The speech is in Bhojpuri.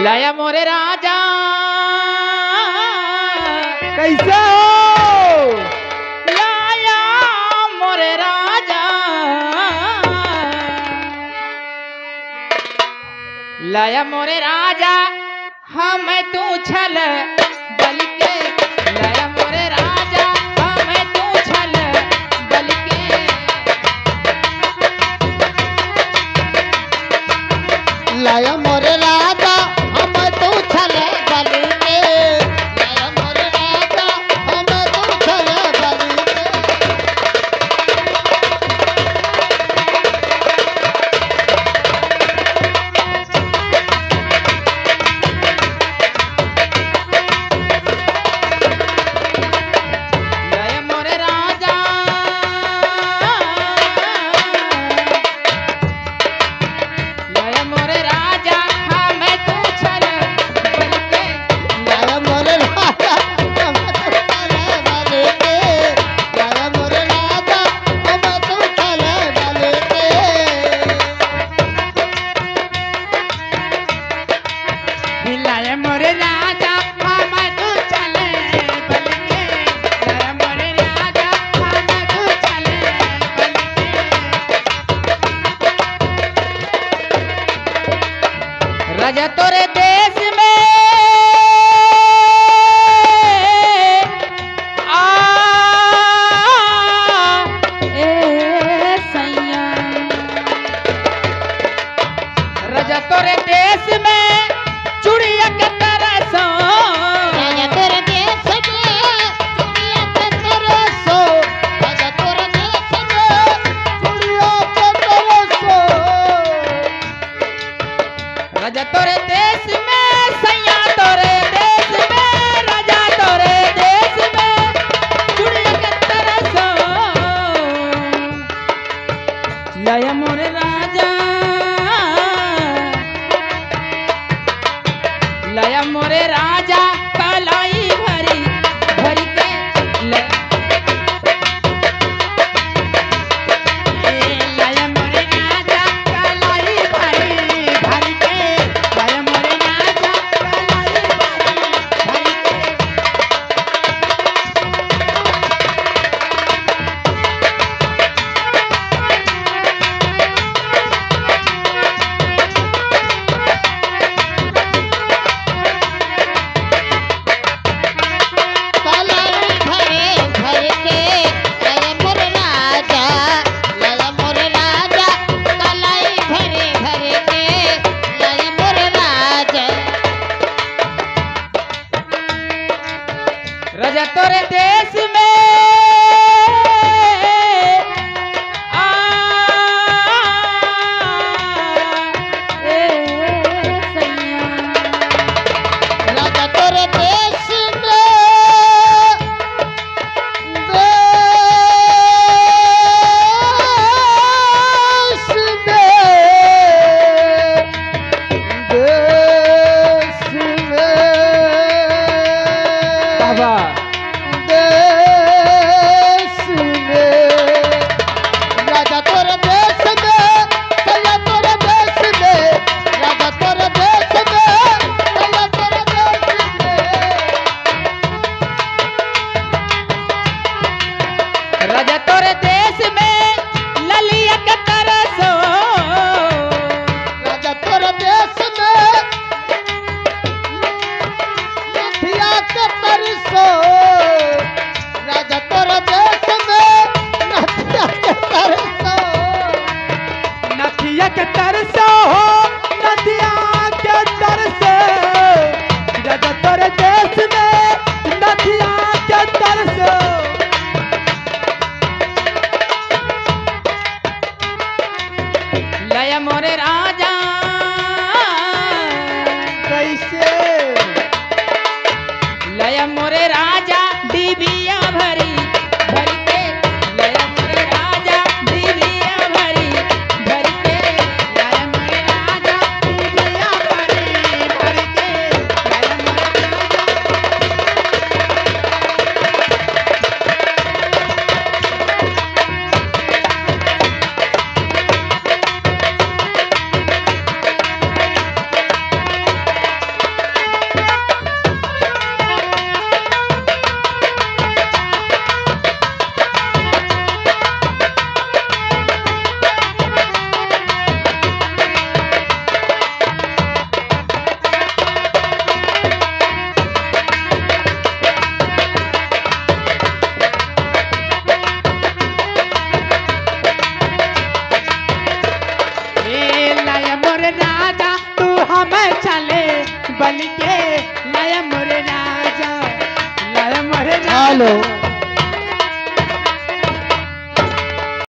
लाया मोरे राजा कैसे हो लाया मोरे राजा लाया मोरे राजा हम तू छल बल के लाया मोरे राजा हम तू छल बल के लाया मोरे राजा हम तू छले बलि के लाया मोरे राजा हम तू छले बलि के लाया मोरे राजा लाया मोरे राजा हम तू छल बल के लाया मोरे राजा हम तू छले बलि के लाया मोरे राजा हम तू छले बलि के लाया मोरे राजा हम तू छल बल के लाया मोरे राजा हम तू छल बल के राजा तोरे देश में आ ए सैया राजा तोरे देश में चुड़िया के तरह सो राजा तोरे देश में चुड़िया के तरह सो राजा तोरे देश में चुड़िया के तरह सो राजा तोरे देश में सैया तोरे देश में राजा तोरे देश में चुड़िया के तरह सो लाया मोरे राजा लाया मोरे राजा कलाई भरी भरी के लाया मोरे राजा कलाई भरी भरी के लाया मोरे राजा कलाई भरी भरी के कलाई भरे भर के लाया मोरे राजा लाया मोरे राजा कलाई भरे भर के लाया मोरे राजा राजा तोरे देश में आ ए सैया राजा तोरे देश में बाबा देश हम चले बल के लय मोरे राजा लय मोरे राजा हेलो